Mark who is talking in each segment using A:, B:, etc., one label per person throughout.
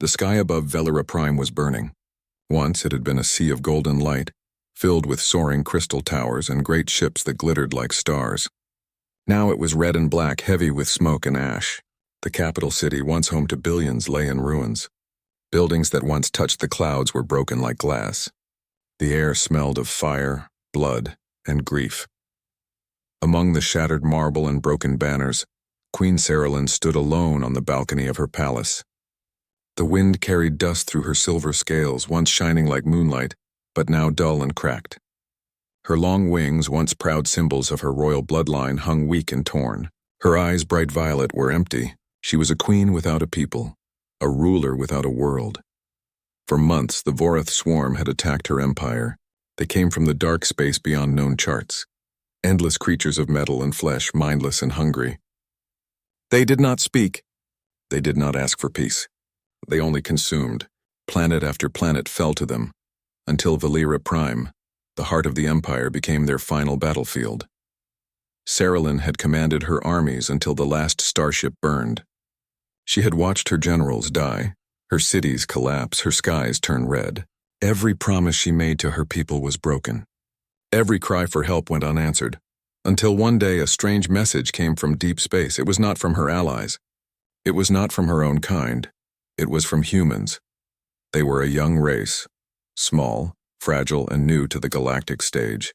A: The sky above Velera Prime was burning. Once it had been a sea of golden light, filled with soaring crystal towers and great ships that glittered like stars. Now it was red and black, heavy with smoke and ash. The capital city, once home to billions, lay in ruins. Buildings that once touched the clouds were broken like glass. The air smelled of fire, blood, and grief. Among the shattered marble and broken banners, Queen Saralyn stood alone on the balcony of her palace. The wind carried dust through her silver scales, once shining like moonlight, but now dull and cracked. Her long wings, once proud symbols of her royal bloodline, hung weak and torn. Her eyes, bright violet, were empty. She was a queen without a people, a ruler without a world. For months, the Vorath swarm had attacked her empire. They came from the dark space beyond known charts. Endless creatures of metal and flesh, mindless and hungry. They did not speak. They did not ask for peace. They only consumed. Planet after planet fell to them, until Velera Prime, the heart of the empire, became their final battlefield. Saralyn had commanded her armies until the last starship burned. She had watched her generals die, her cities collapse, her skies turn red. Every promise she made to her people was broken. Every cry for help went unanswered, until one day a strange message came from deep space. It was not from her allies. It was not from her own kind. It was from humans. They were a young race, small, fragile, and new to the galactic stage.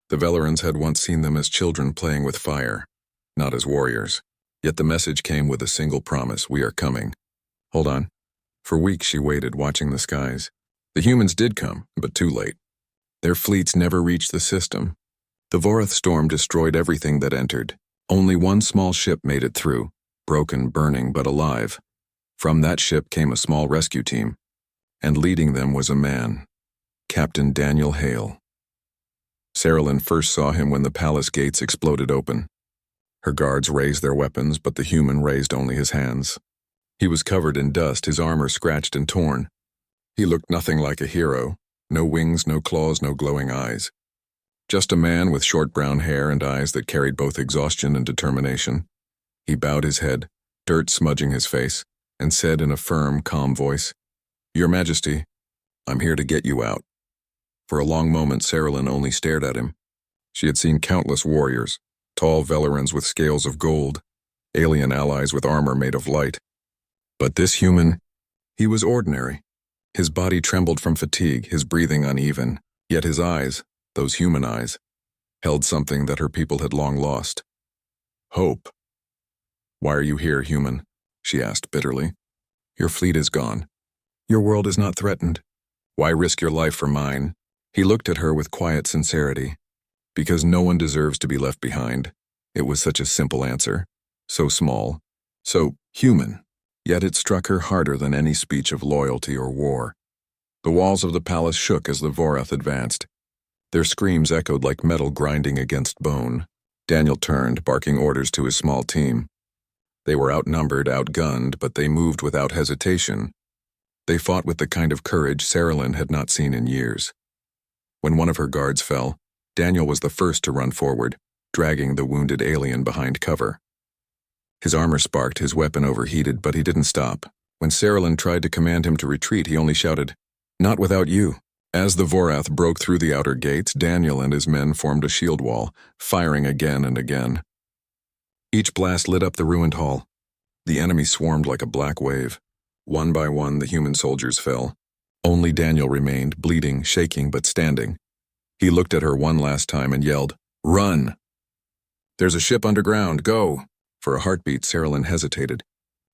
A: The Velerans had once seen them as children playing with fire, not as warriors. Yet the message came with a single promise: we are coming. Hold on. For weeks she waited, watching the skies. The humans did come, but too late. Their fleets never reached the system. The Vorath storm destroyed everything that entered. Only one small ship made it through, broken, burning, but alive. From that ship came a small rescue team, and leading them was a man, Captain Daniel Hale. Saralyn first saw him when the palace gates exploded open. Her guards raised their weapons, but the human raised only his hands. He was covered in dust, his armor scratched and torn. He looked nothing like a hero. No wings, no claws, no glowing eyes. Just a man with short brown hair and eyes that carried both exhaustion and determination. He bowed his head, dirt smudging his face, and said in a firm, calm voice, "Your Majesty, I'm here to get you out." For a long moment, Saralyn only stared at him. She had seen countless warriors, tall Velerans with scales of gold, alien allies with armor made of light. But this human, he was ordinary. His body trembled from fatigue, his breathing uneven, yet his eyes, those human eyes, held something that her people had long lost. Hope. "Why are you here, human?" she asked bitterly. "Your fleet is gone. Your world is not threatened. Why risk your life for mine?" He looked at her with quiet sincerity. Because no one deserves to be left behind. It was such a simple answer. So small. So human. Yet it struck her harder than any speech of loyalty or war. The walls of the palace shook as the Vorath advanced. Their screams echoed like metal grinding against bone. Daniel turned, barking orders to his small team. They were outnumbered, outgunned, but they moved without hesitation. They fought with the kind of courage Saralyn had not seen in years. When one of her guards fell, Daniel was the first to run forward, dragging the wounded alien behind cover. His armor sparked, his weapon overheated, but he didn't stop. When Saralyn tried to command him to retreat, he only shouted, "Not without you." As the Vorath broke through the outer gates, Daniel and his men formed a shield wall, firing again and again. Each blast lit up the ruined hall. The enemy swarmed like a black wave. One by one, the human soldiers fell. Only Daniel remained, bleeding, shaking, but standing. He looked at her one last time and yelled, "Run! There's a ship underground, go!" For a heartbeat, Saralyn hesitated.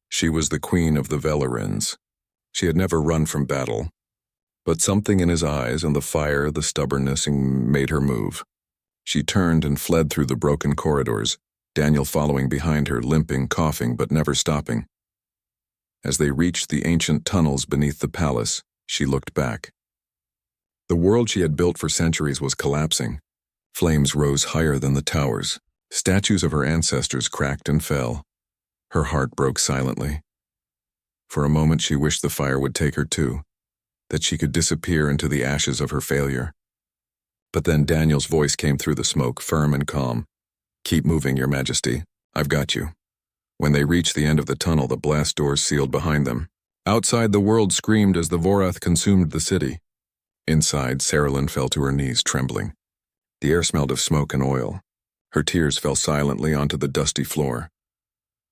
A: She was the queen of the Velerans. She had never run from battle. But something in his eyes and the fire, the stubbornness, made her move. She turned and fled through the broken corridors, Daniel following behind her, limping, coughing, but never stopping. As they reached the ancient tunnels beneath the palace, she looked back. The world she had built for centuries was collapsing. Flames rose higher than the towers. Statues of her ancestors cracked and fell. Her heart broke silently. For a moment she wished the fire would take her too, that she could disappear into the ashes of her failure. But then Daniel's voice came through the smoke, firm and calm. "Keep moving, Your Majesty. I've got you." When they reached the end of the tunnel, the blast doors sealed behind them. Outside, the world screamed as the Vorath consumed the city. Inside, Saralyn fell to her knees, trembling. The air smelled of smoke and oil. Her tears fell silently onto the dusty floor.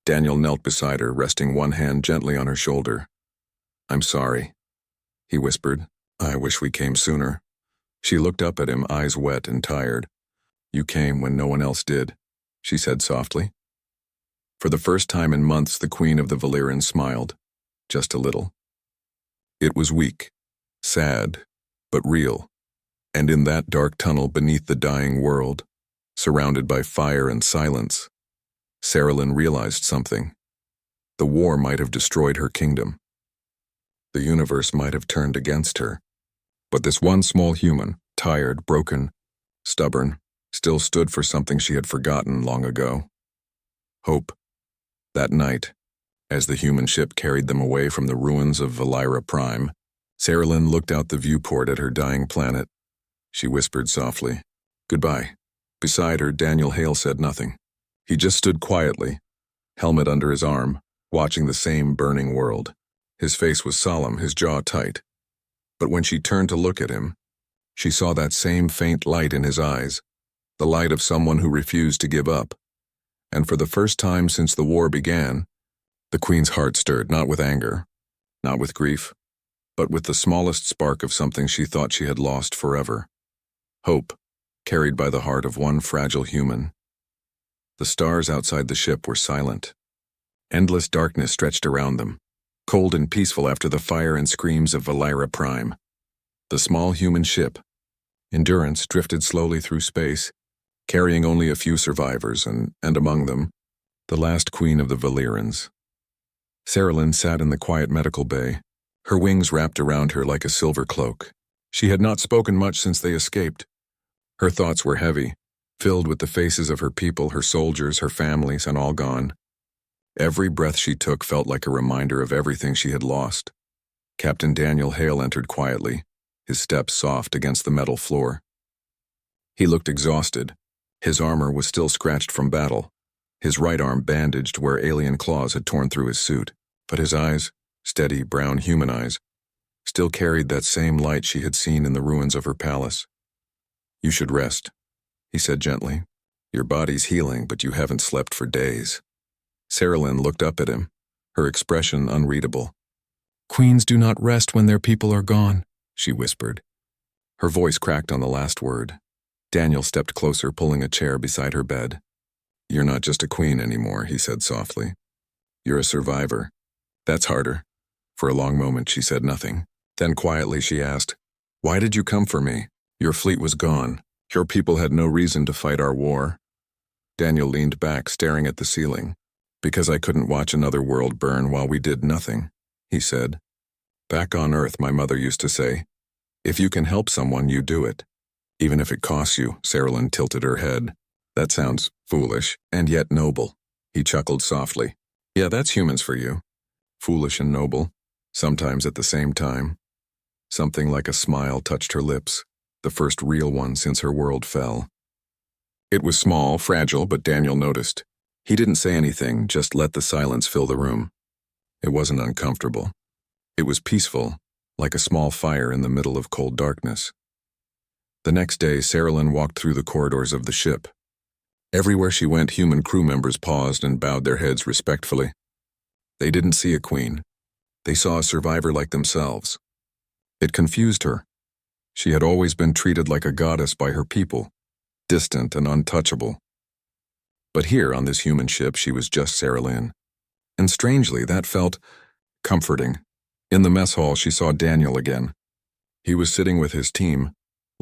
A: Daniel knelt beside her, resting one hand gently on her shoulder. "I'm sorry," he whispered. "I wish we came sooner." She looked up at him, eyes wet and tired. "You came when no one else did," she said softly. For the first time in months, the Queen of the Valyrians smiled. Just a little. It was weak, sad, but real. And in that dark tunnel beneath the dying world, surrounded by fire and silence, Saralyn realized something. The war might have destroyed her kingdom. The universe might have turned against her. But this one small human, tired, broken, stubborn, still stood for something she had forgotten long ago. Hope. That night, as the human ship carried them away from the ruins of Valyra Prime, Saralyn looked out the viewport at her dying planet. She whispered softly, "Goodbye." Beside her, Daniel Hale said nothing. He just stood quietly, helmet under his arm, watching the same burning world. His face was solemn, his jaw tight. But when she turned to look at him, she saw that same faint light in his eyes, the light of someone who refused to give up. And for the first time since the war began, the Queen's heart stirred, not with anger, not with grief, but with the smallest spark of something she thought she had lost forever. Hope, carried by the heart of one fragile human. The stars outside the ship were silent. Endless darkness stretched around them, cold and peaceful after the fire and screams of Valyra Prime. The small human ship, Endurance, drifted slowly through space, carrying only a few survivors, and among them, the last queen of the Valyrians. Saralyn sat in the quiet medical bay, her wings wrapped around her like a silver cloak. She had not spoken much since they escaped. Her thoughts were heavy, filled with the faces of her people, her soldiers, her families, and all gone. Every breath she took felt like a reminder of everything she had lost. Captain Daniel Hale entered quietly, his steps soft against the metal floor. He looked exhausted. His armor was still scratched from battle, his right arm bandaged where alien claws had torn through his suit, but his eyes, steady brown human eyes, still carried that same light she had seen in the ruins of her palace. "You should rest," he said gently. "Your body's healing, but you haven't slept for days." Saralyn looked up at him, her expression unreadable. "Queens do not rest when their people are gone," she whispered. Her voice cracked on the last word. Daniel stepped closer, pulling a chair beside her bed. "You're not just a queen anymore," he said softly. "You're a survivor. That's harder." For a long moment she said nothing. Then quietly she asked, "Why did you come for me? Your fleet was gone. Your people had no reason to fight our war." Daniel leaned back, staring at the ceiling. "Because I couldn't watch another world burn while we did nothing," he said. "Back on Earth, my mother used to say, if you can help someone, you do it. Even if it costs you." Saralyn tilted her head. "That sounds foolish, and yet noble." He chuckled softly. "Yeah, that's humans for you. Foolish and noble, sometimes at the same time." Something like a smile touched her lips, the first real one since her world fell. It was small, fragile, but Daniel noticed. He didn't say anything, just let the silence fill the room. It wasn't uncomfortable. It was peaceful, like a small fire in the middle of cold darkness. The next day, Saralyn walked through the corridors of the ship. Everywhere she went, human crew members paused and bowed their heads respectfully. They didn't see a queen. They saw a survivor like themselves. It confused her. She had always been treated like a goddess by her people, distant and untouchable. But here, on this human ship, she was just Saralyn. And strangely, that felt comforting. In the mess hall, she saw Daniel again. He was sitting with his team,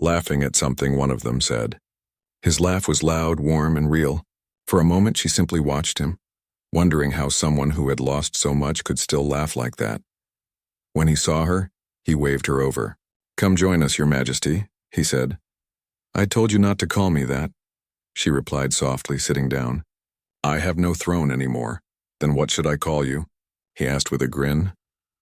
A: laughing at something one of them said. His laugh was loud, warm, and real. For a moment, she simply watched him, wondering how someone who had lost so much could still laugh like that. When he saw her, he waved her over. "Come join us, Your Majesty," he said. "I told you not to call me that," she replied softly, sitting down. "I have no throne anymore. Then what should I call you?" he asked with a grin.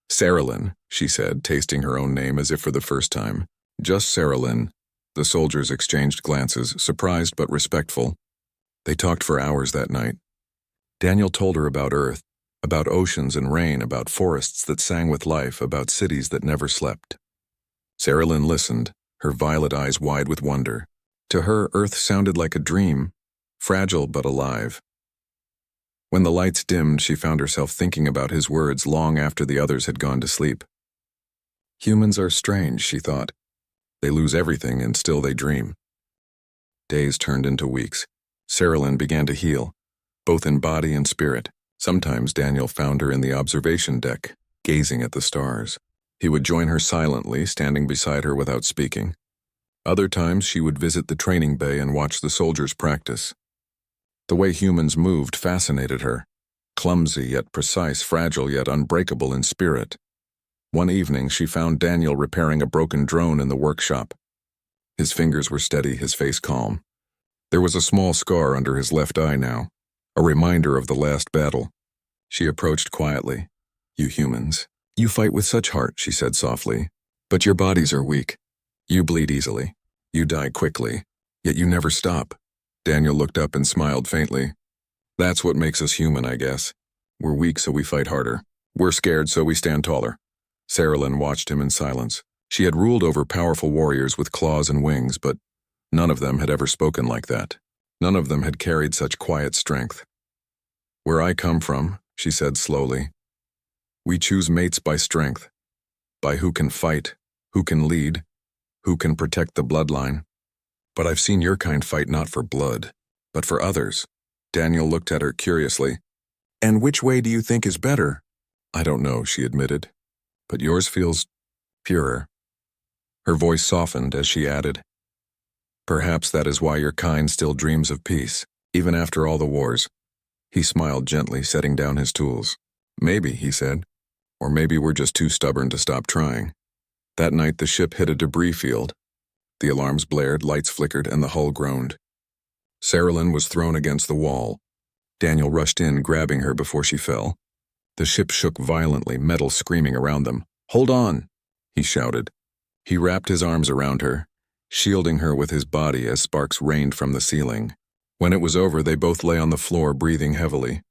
A: "Saralyn," she said, tasting her own name as if for the first time. "Just Saralyn." The soldiers exchanged glances, surprised but respectful. They talked for hours that night. Daniel told her about Earth, About oceans and rain, about forests that sang with life, about cities that never slept. Sarah Lynn listened, her violet eyes wide with wonder. To her, Earth sounded like a dream, fragile but alive. When the lights dimmed, she found herself thinking about his words long after the others had gone to sleep. Humans are strange, she thought. They lose everything and still they dream. Days turned into weeks. Sarah Lynn began to heal, both in body and spirit. Sometimes Daniel found her in the observation deck, gazing at the stars. He would join her silently, standing beside her without speaking. Other times she would visit the training bay and watch the soldiers practice. The way humans moved fascinated her, clumsy yet precise, fragile yet unbreakable in spirit. One evening she found Daniel repairing a broken drone in the workshop. His fingers were steady, his face calm. There was a small scar under his left eye now, a reminder of the last battle. She approached quietly. "You humans, you fight with such heart," she said softly, "but your bodies are weak. You bleed easily. You die quickly, yet you never stop." Daniel looked up and smiled faintly. "That's what makes us human, I guess. We're weak, so we fight harder. We're scared, so we stand taller." Sarah Lynn watched him in silence. She had ruled over powerful warriors with claws and wings, but none of them had ever spoken like that. None of them had carried such quiet strength. "Where I come from," she said slowly, "we choose mates by strength, by who can fight, who can lead, who can protect the bloodline. But I've seen your kind fight not for blood, but for others." Daniel looked at her curiously. "And which way do you think is better?" "I don't know," she admitted, "but yours feels purer." Her voice softened as she added, "Perhaps that is why your kind still dreams of peace, even after all the wars." He smiled gently, setting down his tools. "Maybe," he said, "or maybe we're just too stubborn to stop trying." That night the ship hit a debris field. The alarms blared, lights flickered, and the hull groaned. Sarah Lynn was thrown against the wall. Daniel rushed in, grabbing her before she fell. The ship shook violently, metal screaming around them. "Hold on!" he shouted. He wrapped his arms around her, shielding her with his body as sparks rained from the ceiling. When it was over, they both lay on the floor, breathing heavily.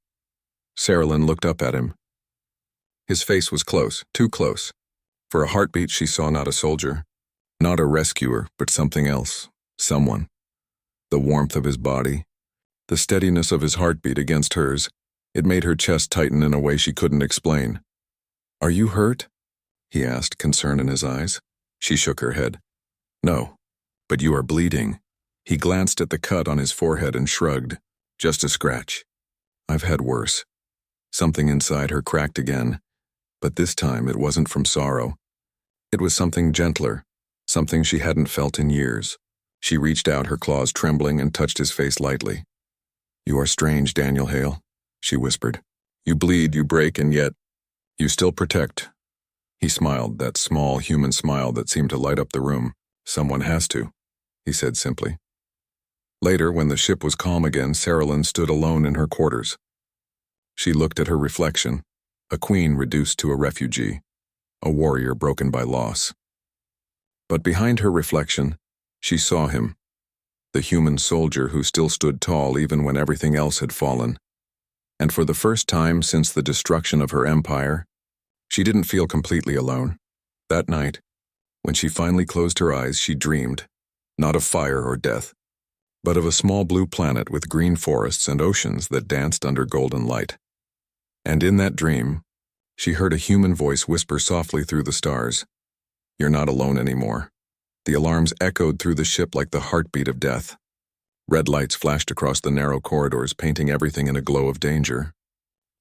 A: Sarah Lynn looked up at him. His face was close, too close. For a heartbeat, she saw not a soldier, not a rescuer, but something else, someone. The warmth of his body, the steadiness of his heartbeat against hers, it made her chest tighten in a way she couldn't explain. "Are you hurt?" he asked, concern in his eyes. She shook her head. "No, but you are bleeding." He glanced at the cut on his forehead and shrugged. "Just a scratch. I've had worse." Something inside her cracked again, but this time it wasn't from sorrow. It was something gentler, something she hadn't felt in years. She reached out, her claws trembling, and touched his face lightly. "You are strange, Daniel Hale," she whispered. "You bleed, you break, and yet you still protect." He smiled, that small human smile that seemed to light up the room. "Someone has to," he said simply. Later, when the ship was calm again, Sarah Lynn stood alone in her quarters. She looked at her reflection, a queen reduced to a refugee, a warrior broken by loss. But behind her reflection, she saw him, the human soldier who still stood tall even when everything else had fallen. And for the first time since the destruction of her empire, she didn't feel completely alone. That night, when she finally closed her eyes, she dreamed, not of fire or death, but of a small blue planet with green forests and oceans that danced under golden light. And in that dream, she heard a human voice whisper softly through the stars, "You're not alone anymore." The alarms echoed through the ship like the heartbeat of death. Red lights flashed across the narrow corridors, painting everything in a glow of danger.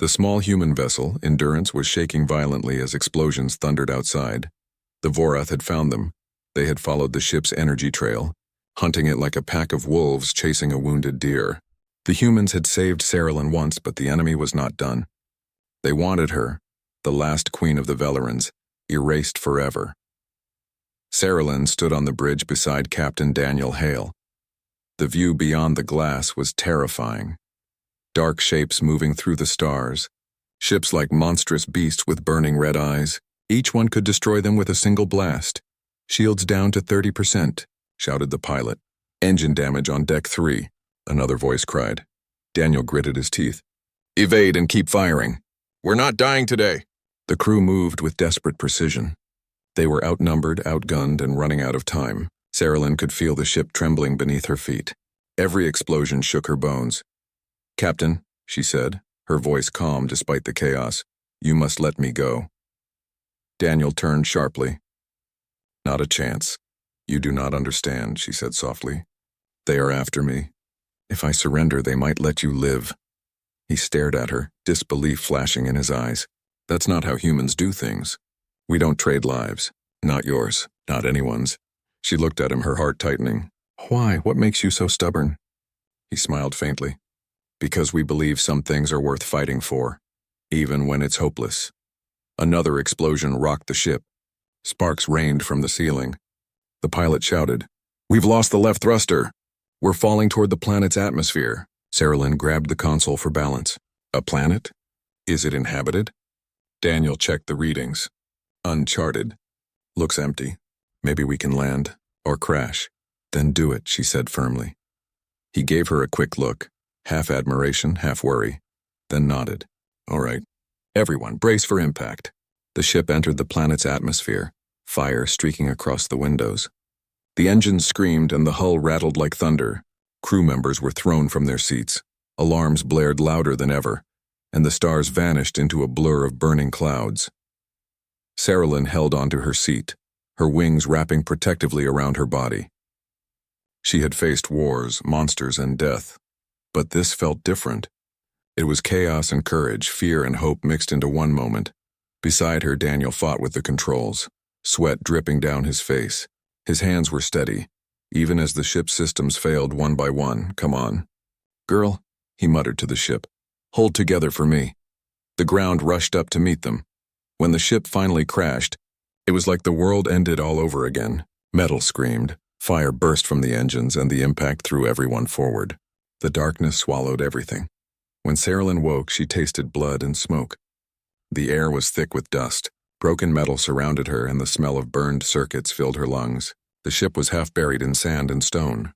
A: The small human vessel, Endurance, was shaking violently as explosions thundered outside. The Vorath had found them. They had followed the ship's energy trail, hunting it like a pack of wolves chasing a wounded deer. The humans had saved Sarah Lynn once, but the enemy was not done. They wanted her, the last queen of the Velerans, erased forever. Sarah Lynn stood on the bridge beside Captain Daniel Hale. The view beyond the glass was terrifying. Dark shapes moving through the stars, ships like monstrous beasts with burning red eyes. Each one could destroy them with a single blast. "Shields down to 30%, shouted the pilot. "Engine damage on deck 3, another voice cried. Daniel gritted his teeth. "Evade and keep firing. We're not dying today. The crew moved with desperate precision. They were outnumbered, outgunned, and running out of time. Saralyn could feel the ship trembling beneath her feet. Every explosion shook her bones. "Captain," she said, her voice calm despite the chaos, "you must let me go." Daniel turned sharply. "Not a chance. You do not understand," she said softly. "They are after me. If I surrender, they might let you live." He stared at her, disbelief flashing in his eyes. "That's not how humans do things. We don't trade lives. Not yours, not anyone's." She looked at him, her heart tightening. "Why? What makes you so stubborn?" He smiled faintly. "Because we believe some things are worth fighting for, even when it's hopeless." Another explosion rocked the ship. Sparks rained from the ceiling. The pilot shouted, "We've lost the left thruster. We're falling toward the planet's atmosphere." Saralyn grabbed the console for balance. "A planet? Is it inhabited?" Daniel checked the readings. "Uncharted. Looks empty. Maybe we can land, or crash." "Then do it," she said firmly. He gave her a quick look, half admiration, half worry, then nodded. "All right. Everyone, brace for impact." The ship entered the planet's atmosphere, fire streaking across the windows. The engines screamed and the hull rattled like thunder. Crew members were thrown from their seats. Alarms blared louder than ever, and the stars vanished into a blur of burning clouds. Saralyn held onto her seat, her wings wrapping protectively around her body. She had faced wars, monsters, and death, but this felt different. It was chaos and courage, fear and hope mixed into one moment. Beside her, Daniel fought with the controls, sweat dripping down his face. His hands were steady, even as the ship's systems failed one by one. "Come on. Girl," he muttered to the ship. "Hold together for me." The ground rushed up to meet them. When the ship finally crashed, it was like the world ended all over again. Metal screamed, fire burst from the engines, and the impact threw everyone forward. The darkness swallowed everything. When Saralyn woke, she tasted blood and smoke. The air was thick with dust. Broken metal surrounded her, and the smell of burned circuits filled her lungs. The ship was half buried in sand and stone.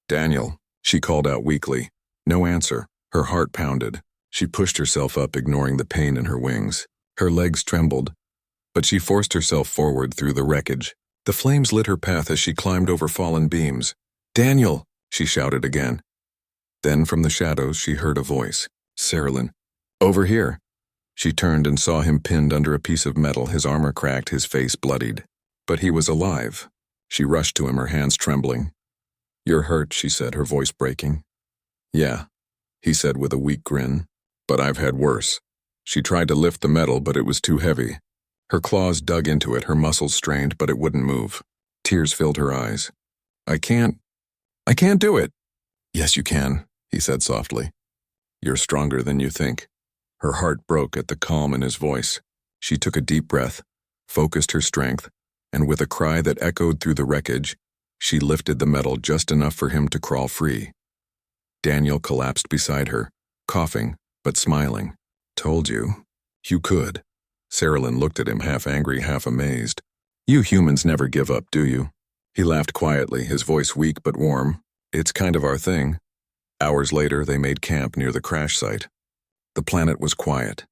A: "Daniel," she called out weakly. No answer. Her heart pounded. She pushed herself up, ignoring the pain in her wings. Her legs trembled, but she forced herself forward through the wreckage. The flames lit her path as she climbed over fallen beams. "Daniel!" she shouted again. Then from the shadows she heard a voice. "Saralyn, over here." She turned and saw him pinned under a piece of metal, his armor cracked, his face bloodied. But he was alive. She rushed to him, her hands trembling. "You're hurt," she said, her voice breaking. "Yeah," he said with a weak grin. "But I've had worse." She tried to lift the metal, but it was too heavy. Her claws dug into it, her muscles strained, but it wouldn't move. Tears filled her eyes. I can't do it." "Yes, you can," he said softly. "You're stronger than you think." Her heart broke at the calm in his voice. She took a deep breath, focused her strength, and with a cry that echoed through the wreckage, she lifted the metal just enough for him to crawl free. Daniel collapsed beside her, coughing, but smiling. "Told you. You could." Saralyn looked at him, half angry, half amazed. "You humans never give up, do you?" He laughed quietly, his voice weak but warm. "It's kind of our thing." Hours later, they made camp near the crash site. The planet was quiet,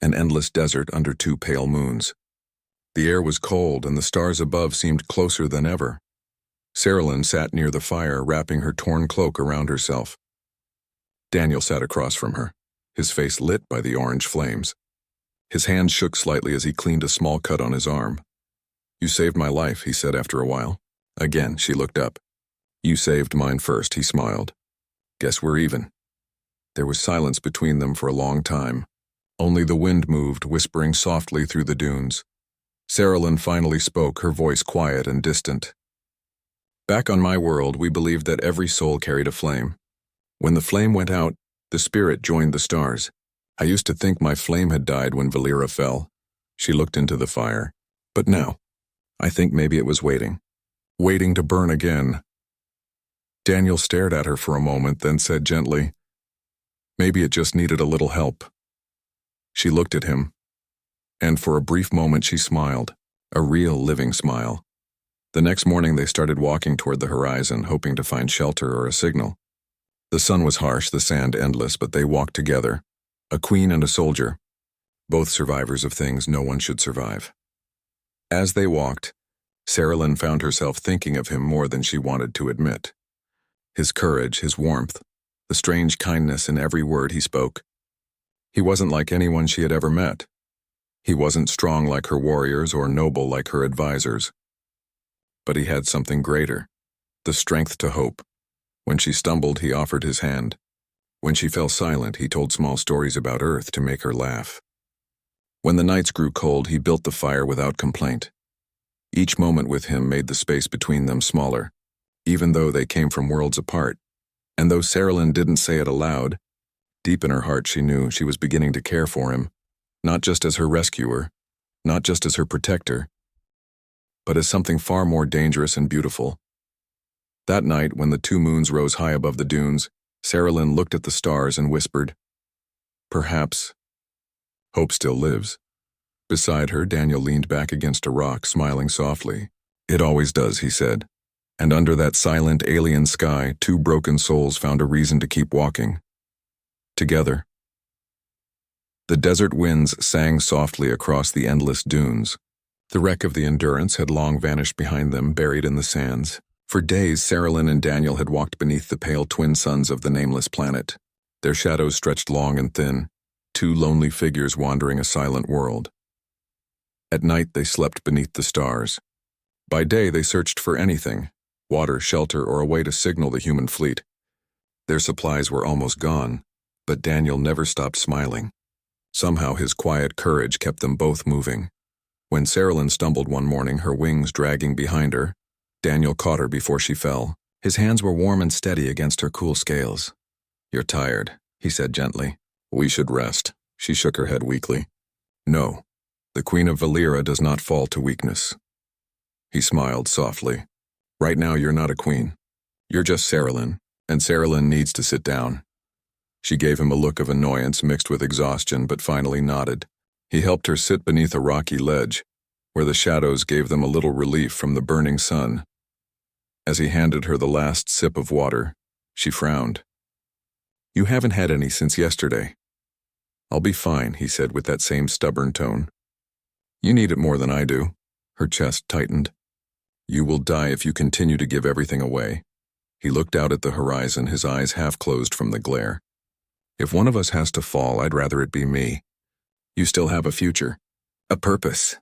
A: an endless desert under two pale moons. The air was cold, and the stars above seemed closer than ever. Saralyn sat near the fire, wrapping her torn cloak around herself. Daniel sat across from her, his face lit by the orange flames. His hand shook slightly as he cleaned a small cut on his arm. "You saved my life," he said after a while. Again, she looked up. "You saved mine first," he smiled. "Guess we're even." There was silence between them for a long time. Only the wind moved, whispering softly through the dunes. Saralyn finally spoke, her voice quiet and distant. "Back on my world, we believed that every soul carried a flame. When the flame went out, the spirit joined the stars. I used to think my flame had died when Valera fell." She looked into the fire. "But now, I think maybe it was waiting to burn again." Daniel stared at her for a moment, then said gently, "Maybe it just needed a little help." She looked at him, and for a brief moment she smiled, a real living smile. The next morning they started walking toward the horizon, hoping to find shelter or a signal. The sun was harsh, the sand endless, but they walked together, a queen and a soldier. both survivors of things no one should survive. As they walked, Sarah found herself thinking of him more than she wanted to admit. His courage, his warmth, the strange kindness in every word he spoke. He wasn't like anyone she had ever met. He wasn't strong like her warriors or noble like her advisors. But he had something greater, the strength to hope. When she stumbled, he offered his hand. When she fell silent, he told small stories about Earth to make her laugh. When the nights grew cold, he built the fire without complaint. Each moment with him made the space between them smaller, even though they came from worlds apart. And though Sarah didn't say it aloud, deep in her heart she knew she was beginning to care for him, not just as her rescuer, not just as her protector, but as something far more dangerous and beautiful. That night, when the two moons rose high above the dunes, Sarah looked at the stars and whispered, "Perhaps hope still lives." Beside her, Daniel leaned back against a rock, smiling softly. "It always does," he said. And under that silent alien sky, two broken souls found a reason to keep walking. Together. The desert winds sang softly across the endless dunes. The wreck of the Endurance had long vanished behind them, buried in the sands. For days, Sarah and Daniel had walked beneath the pale twin suns of the nameless planet. Their shadows stretched long and thin, two lonely figures wandering a silent world. At night, they slept beneath the stars. By day, they searched for anything, water, shelter, or a way to signal the human fleet. Their supplies were almost gone, but Daniel never stopped smiling. Somehow his quiet courage kept them both moving. When Sarah stumbled one morning, her wings dragging behind her, Daniel caught her before she fell. His hands were warm and steady against her cool scales. "You're tired," he said gently. "We should rest." She shook her head weakly. "No, the Queen of Valera does not fall to weakness." He smiled softly. "Right now you're not a queen. You're just Sarah, and Sarah needs to sit down." She gave him a look of annoyance mixed with exhaustion, but finally nodded. He helped her sit beneath a rocky ledge, where the shadows gave them a little relief from the burning sun. As he handed her the last sip of water, she frowned. "You haven't had any since yesterday." "I'll be fine," he said with that same stubborn tone. "You need it more than I do." Her chest tightened. "You will die if you continue to give everything away." He looked out at the horizon, his eyes half closed from the glare. "If one of us has to fall, I'd rather it be me. You still have a future, a purpose."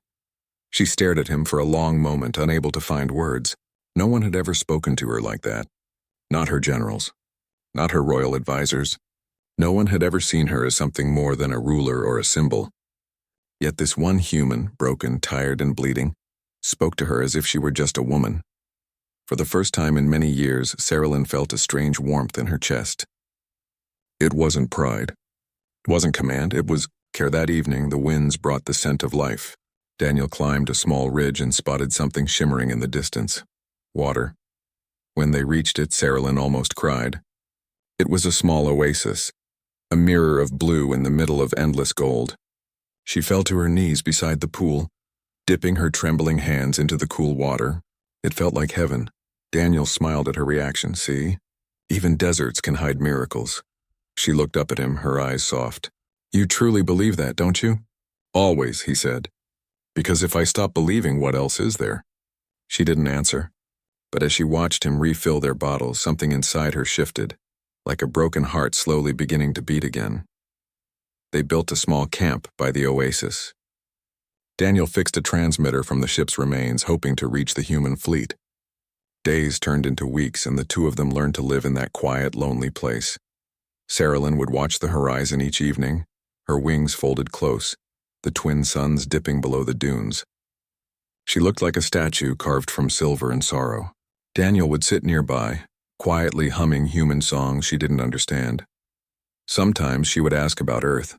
A: She stared at him for a long moment, unable to find words. No one had ever spoken to her like that. Not her generals. Not her royal advisors. No one had ever seen her as something more than a ruler or a symbol. Yet this one human, broken, tired, and bleeding, spoke to her as if she were just a woman. For the first time in many years, Sarah felt a strange warmth in her chest. It wasn't pride. It wasn't command. It was care. That evening, the winds brought the scent of life. Daniel climbed a small ridge and spotted something shimmering in the distance. Water. When they reached it, Sarah almost cried. It was a small oasis, a mirror of blue in the middle of endless gold. She fell to her knees beside the pool, dipping her trembling hands into the cool water. It felt like heaven. Daniel smiled at her reaction. "See? Even deserts can hide miracles." She looked up at him, her eyes soft. "You truly believe that, don't you?" "Always," he said. "Because if I stop believing, what else is there?" She didn't answer. But as she watched him refill their bottles, something inside her shifted, like a broken heart slowly beginning to beat again. They built a small camp by the oasis. Daniel fixed a transmitter from the ship's remains, hoping to reach the human fleet. Days turned into weeks, and the two of them learned to live in that quiet, lonely place. Sarah would watch the horizon each evening, her wings folded close, the twin suns dipping below the dunes. She looked like a statue carved from silver and sorrow. Daniel would sit nearby, quietly humming human songs she didn't understand. Sometimes she would ask about Earth,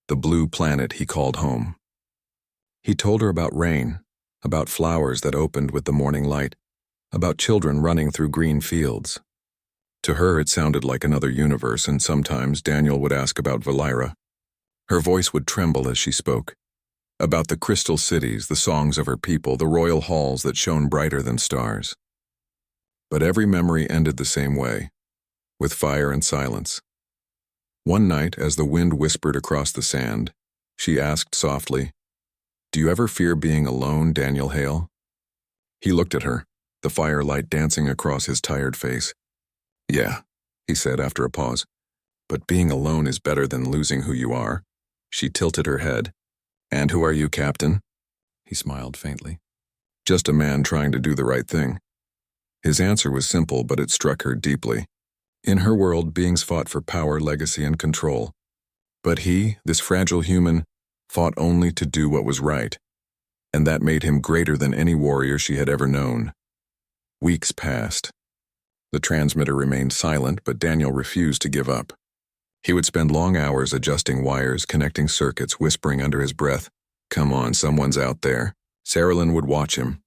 A: the blue planet he called home. He told her about rain, about flowers that opened with the morning light, about children running through green fields. To her it sounded like another universe, and sometimes Daniel would ask about Valera. Her voice would tremble as she spoke. About the crystal cities, the songs of her people, the royal halls that shone brighter than stars. But every memory ended the same way, with fire and silence. One night, as the wind whispered across the sand, She asked softly. Do you ever fear being alone, Daniel Hale? He looked at her, the firelight dancing across his tired face. Yeah, he said after a pause. But being alone is better than losing who you are. She tilted her head. And who are you, Captain? He smiled faintly. Just a man trying to do the right thing. His answer was simple, but it struck her deeply. In her world, beings fought for power, legacy, and control. But he, this fragile human, fought only to do what was right. And that made him greater than any warrior she had ever known. Weeks passed. The transmitter remained silent, but Daniel refused to give up. He would spend long hours adjusting wires, connecting circuits, whispering under his breath, "Come on, someone's out there." Saralyn would watch him,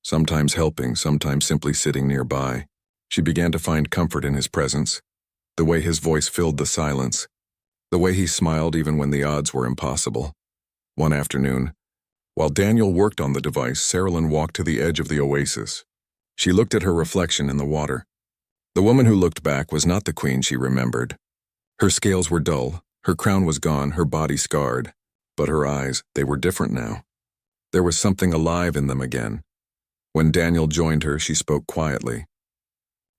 A: sometimes helping, sometimes simply sitting nearby. She began to find comfort in his presence, the way his voice filled the silence, the way he smiled even when the odds were impossible. One afternoon, while Daniel worked on the device, Saralyn walked to the edge of the oasis. She looked at her reflection in the water. The woman who looked back was not the queen she remembered. Her scales were dull, her crown was gone, her body scarred. But her eyes, they were different now. There was something alive in them again. When Daniel joined her, she spoke quietly.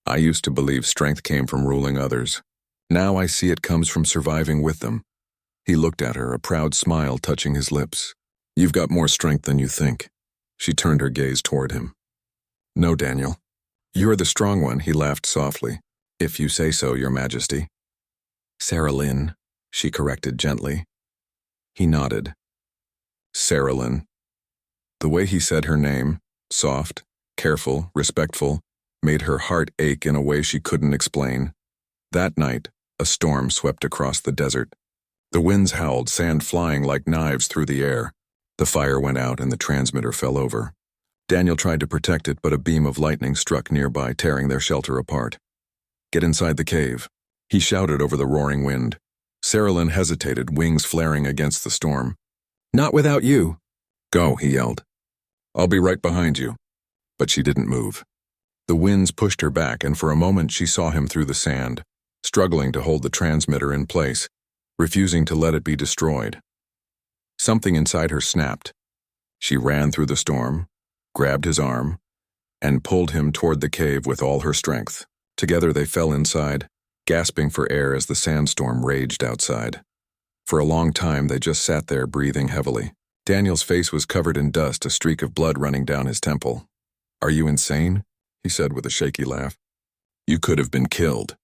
A: I used to believe strength came from ruling others. Now I see it comes from surviving with them. He looked at her, a proud smile touching his lips. You've got more strength than you think. She turned her gaze toward him. No, Daniel. You're the strong one, he laughed softly. If you say so, Your Majesty. Saralyn, she corrected gently. He nodded. Saralyn. The way he said her name, soft, careful, respectful, made her heart ache in a way she couldn't explain. That night, a storm swept across the desert. The winds howled, sand flying like knives through the air. The fire went out and the transmitter fell over. Daniel tried to protect it, but a beam of lightning struck nearby, tearing their shelter apart. Get inside the cave, he shouted over the roaring wind. Saralyn hesitated, wings flaring against the storm. Not without you. Go, he yelled. I'll be right behind you. But she didn't move. The winds pushed her back, and for a moment she saw him through the sand, struggling to hold the transmitter in place, refusing to let it be destroyed. Something inside her snapped. She ran through the storm, grabbed his arm, and pulled him toward the cave with all her strength. Together they fell inside, gasping for air as the sandstorm raged outside. For a long time they just sat there, breathing heavily. Daniel's face was covered in dust, a streak of blood running down his temple. Are you insane? He said with a shaky laugh. You could have been killed.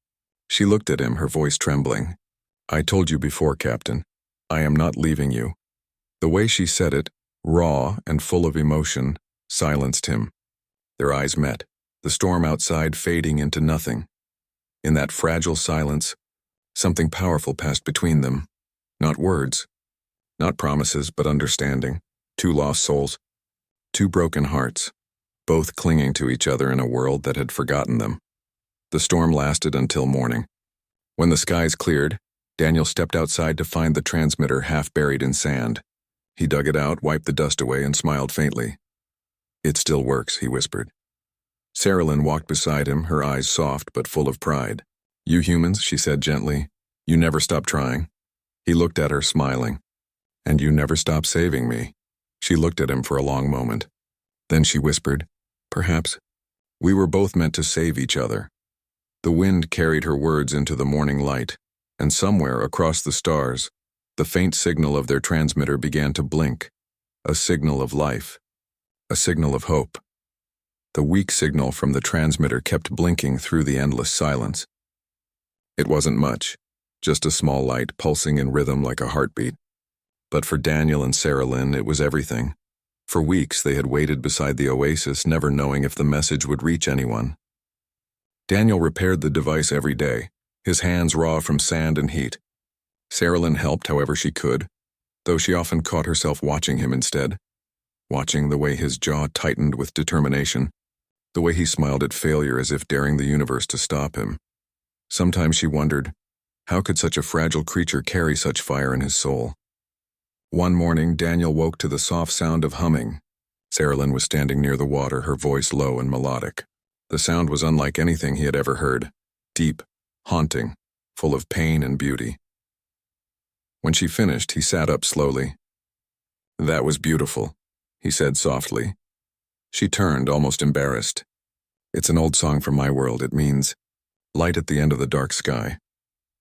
A: She looked at him, her voice trembling. I told you before, Captain. I am not leaving you. The way she said it, raw and full of emotion, silenced him. Their eyes met, the storm outside fading into nothing. In that fragile silence, something powerful passed between them. Not words, not promises, but understanding. Two lost souls, two broken hearts, both clinging to each other in a world that had forgotten them. The storm lasted until morning. When the skies cleared, Daniel stepped outside to find the transmitter half buried in sand. He dug it out, wiped the dust away, and smiled faintly. It still works, he whispered. Saralyn walked beside him, her eyes soft but full of pride. You humans, she said gently, you never stop trying. He looked at her, smiling. And you never stop saving me. She looked at him for a long moment. Then she whispered, perhaps. We were both meant to save each other. The wind carried her words into the morning light, and somewhere across the stars, the faint signal of their transmitter began to blink, a signal of life, a signal of hope. The weak signal from the transmitter kept blinking through the endless silence. It wasn't much, just a small light pulsing in rhythm like a heartbeat. But for Daniel and Saralyn, it was everything. For weeks they had waited beside the oasis, never knowing if the message would reach anyone. Daniel repaired the device every day, his hands raw from sand and heat. Saralyn helped however she could, though she often caught herself watching him instead, watching the way his jaw tightened with determination, the way he smiled at failure as if daring the universe to stop him. Sometimes she wondered, how could such a fragile creature carry such fire in his soul? One morning, Daniel woke to the soft sound of humming. Saralyn was standing near the water, her voice low and melodic. The sound was unlike anything he had ever heard, deep, haunting, full of pain and beauty. When she finished, he sat up slowly. "That was beautiful," he said softly. She turned, almost embarrassed. "It's an old song from my world. It means, 'Light at the end of the dark sky.'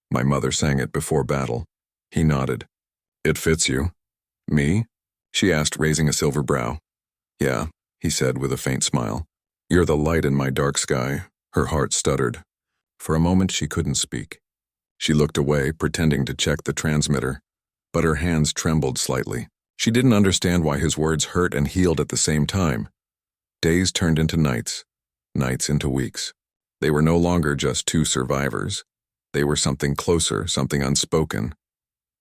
A: My mother sang it before battle." He nodded. "It fits you." "Me?" she asked, raising a silver brow. "Yeah," he said with a faint smile. "You're the light in my dark sky." Her heart stuttered. For a moment she couldn't speak. She looked away, pretending to check the transmitter, but her hands trembled slightly. She didn't understand why his words hurt and healed at the same time. Days turned into nights, nights into weeks. They were no longer just two survivors. They were something closer, something unspoken.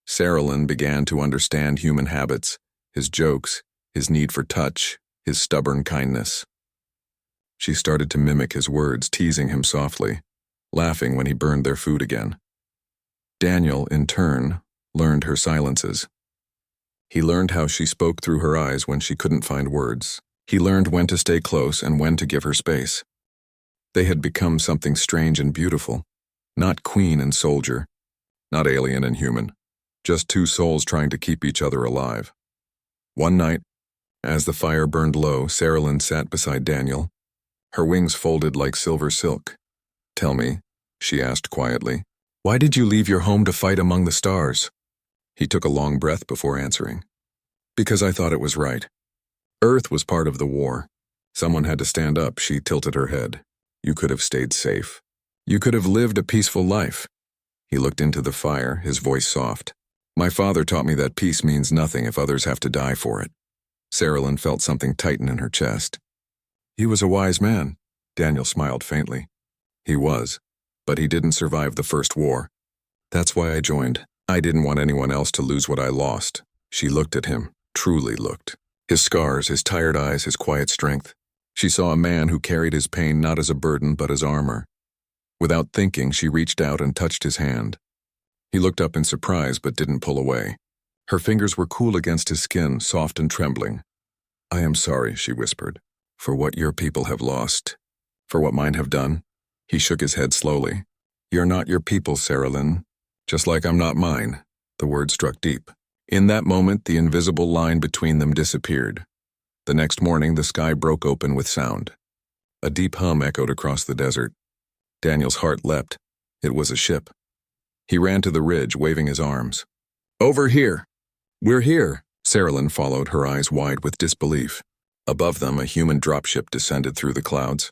A: Saralyn began to understand human habits, his jokes, his need for touch, his stubborn kindness. She started to mimic his words, teasing him softly, laughing when he burned their food again. Daniel, in turn, learned her silences. He learned how she spoke through her eyes when she couldn't find words. He learned when to stay close and when to give her space. They had become something strange and beautiful, not queen and soldier, not alien and human, just two souls trying to keep each other alive. One night, as the fire burned low, Saralyn sat beside Daniel, her wings folded like silver silk. "Tell me," she asked quietly, "why did you leave your home to fight among the stars?" He took a long breath before answering. "Because I thought it was right. Earth was part of the war. Someone had to stand up." She tilted her head. "You could have stayed safe. You could have lived a peaceful life." He looked into the fire, his voice soft. "My father taught me that peace means nothing if others have to die for it." Saralyn felt something tighten in her chest. "He was a wise man." Daniel smiled faintly. "He was, but he didn't survive the first war. That's why I joined. I didn't want anyone else to lose what I lost." She looked at him, truly looked. His scars, his tired eyes, his quiet strength. She saw a man who carried his pain not as a burden but as armor. Without thinking, she reached out and touched his hand. He looked up in surprise but didn't pull away. Her fingers were cool against his skin, soft and trembling. "I am sorry," she whispered, "for what your people have lost. For what mine have done." He shook his head slowly. "You're not your people, Saralyn. Just like I'm not mine." The word struck deep. In that moment, the invisible line between them disappeared. The next morning, the sky broke open with sound. A deep hum echoed across the desert. Daniel's heart leapt. It was a ship. He ran to the ridge, waving his arms. "Over here! We're here!" Saralyn followed, her eyes wide with disbelief. Above them, a human dropship descended through the clouds,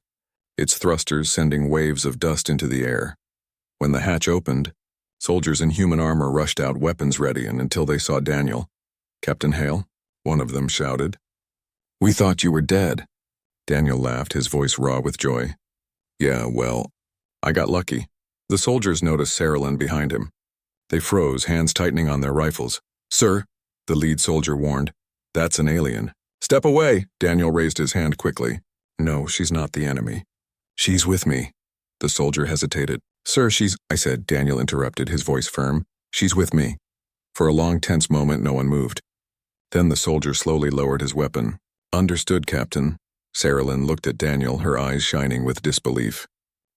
A: its thrusters sending waves of dust into the air. When the hatch opened, soldiers in human armor rushed out, weapons ready, and until they saw Daniel. "Captain Hale?" one of them shouted. "We thought you were dead." Daniel laughed, his voice raw with joy. "Yeah, well, I got lucky." The soldiers noticed Saralyn behind him. They froze, hands tightening on their rifles. "Sir," the lead soldier warned, "that's an alien." "Step away!" Daniel raised his hand quickly. "No, she's not the enemy. She's with me." The soldier hesitated. "Sir, I said," Daniel interrupted, his voice firm. "She's with me." For a long, tense moment, no one moved. Then the soldier slowly lowered his weapon. "Understood, Captain." Saralyn looked at Daniel, her eyes shining with disbelief.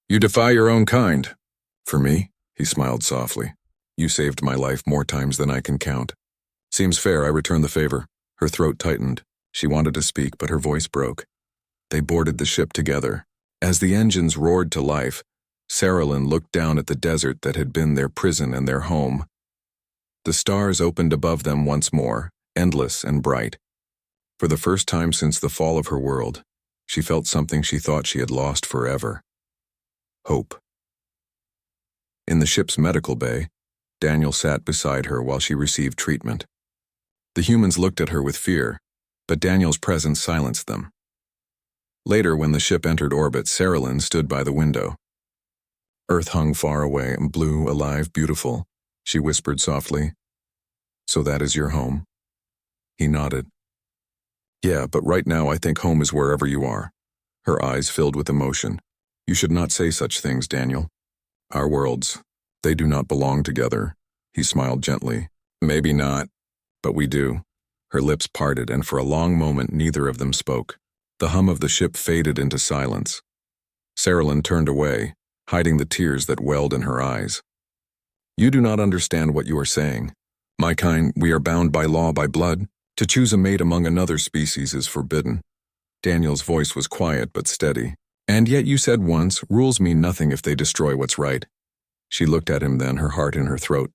A: "You defy your own kind." "For me?" He smiled softly. "You saved my life more times than I can count. Seems fair I return the favor." Her throat tightened. She wanted to speak, but her voice broke. They boarded the ship together. As the engines roared to life, Saralyn looked down at the desert that had been their prison and their home. The stars opened above them once more, endless and bright. For the first time since the fall of her world, she felt something she thought she had lost forever. Hope. In the ship's medical bay, Daniel sat beside her while she received treatment. The humans looked at her with fear, but Daniel's presence silenced them. Later, when the ship entered orbit, Saralyn stood by the window. Earth hung far away, blue, alive, beautiful. She whispered softly, "So that is your home?" He nodded. "Yeah, but right now I think home is wherever you are." Her eyes filled with emotion. "You should not say such things, Daniel. Our worlds, they do not belong together." He smiled gently. "Maybe not, but we do." Her lips parted, and for a long moment neither of them spoke. The hum of the ship faded into silence. Saralyn turned away, hiding the tears that welled in her eyes. "You do not understand what you are saying. My kind, we are bound by law, by blood. To choose a mate among another species is forbidden. Daniel's voice was quiet but steady. And yet you said once, rules mean nothing if they destroy what's right. She looked at him then, her heart in her throat.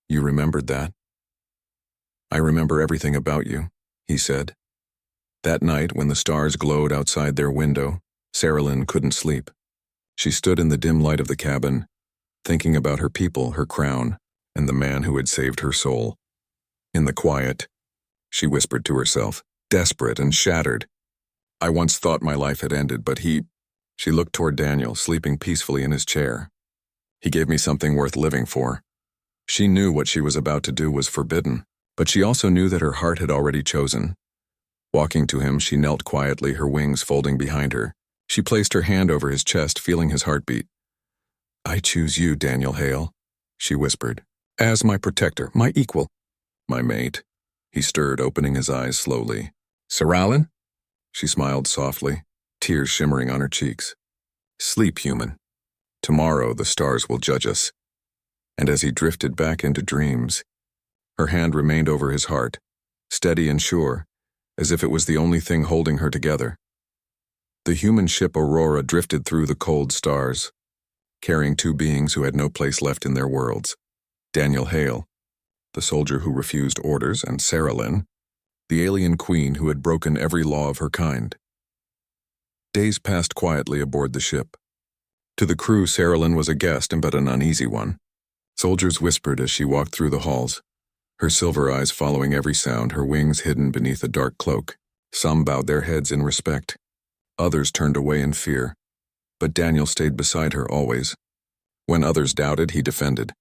A: You remembered that? I remember everything about you, he said. That night, when the stars glowed outside their window, Sarah couldn't sleep. She stood in the dim light of the cabin, thinking about her people, her crown, and the man who had saved her soul. In the quiet, she whispered to herself, desperate and shattered. I once thought my life had ended, but he... She looked toward Daniel, sleeping peacefully in his chair. He gave me something worth living for. She knew what she was about to do was forbidden, but she also knew that her heart had already chosen. Walking to him, she knelt quietly, her wings folding behind her. She placed her hand over his chest, feeling his heartbeat. I choose you, Daniel Hale, she whispered, as my protector, my equal, my mate. He stirred, opening his eyes slowly. Saralyn? She smiled softly, tears shimmering on her cheeks. Sleep, human. Tomorrow the stars will judge us. And as he drifted back into dreams, her hand remained over his heart, steady and sure, as if it was the only thing holding her together. The human ship Aurora drifted through the cold stars, carrying two beings who had no place left in their worlds. Daniel Hale, the soldier who refused orders, and Saralyn, the alien queen who had broken every law of her kind. Days passed quietly aboard the ship. To the crew, Saralyn was a guest, but an uneasy one. Soldiers whispered as she walked through the halls, her silver eyes following every sound, her wings hidden beneath a dark cloak. Some bowed their heads in respect. Others turned away in fear. But Daniel stayed beside her always. When others doubted, he defended.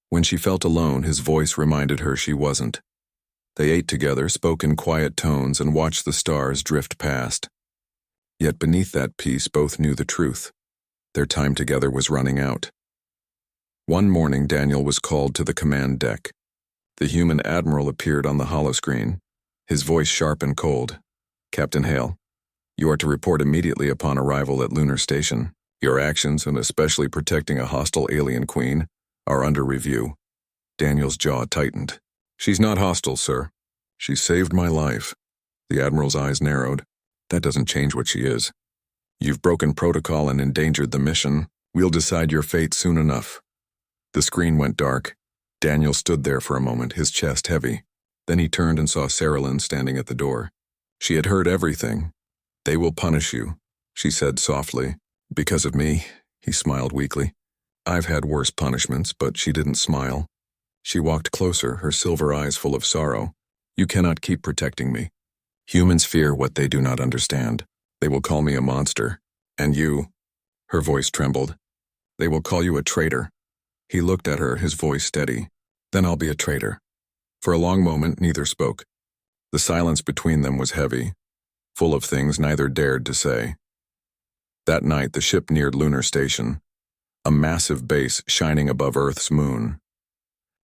A: When she felt alone, his voice reminded her she wasn't. They ate together, spoke in quiet tones, and watched the stars drift past. Yet beneath that peace, both knew the truth. Their time together was running out. One morning, Daniel was called to the command deck. The human admiral appeared on the holoscreen, his voice sharp and cold. Captain Hale, you are to report immediately upon arrival at Lunar Station. Your actions, and especially protecting a hostile alien queen, are under review. Daniel's jaw tightened. She's not hostile, sir. She saved my life. The admiral's eyes narrowed. That doesn't change what she is. You've broken protocol and endangered the mission. We'll decide your fate soon enough. The screen went dark. Daniel stood there for a moment, his chest heavy. Then he turned and saw Saralyn standing at the door. She had heard everything. They will punish you, she said softly. Because of me, he smiled weakly. I've had worse punishments, but she didn't smile. She walked closer, her silver eyes full of sorrow. You cannot keep protecting me. Humans fear what they do not understand. They will call me a monster. And you, her voice trembled. They will call you a traitor. He looked at her, his voice steady. Then I'll be a traitor. For a long moment, neither spoke. The silence between them was heavy, full of things neither dared to say. That night, the ship neared Lunar Station, a massive base shining above Earth's moon.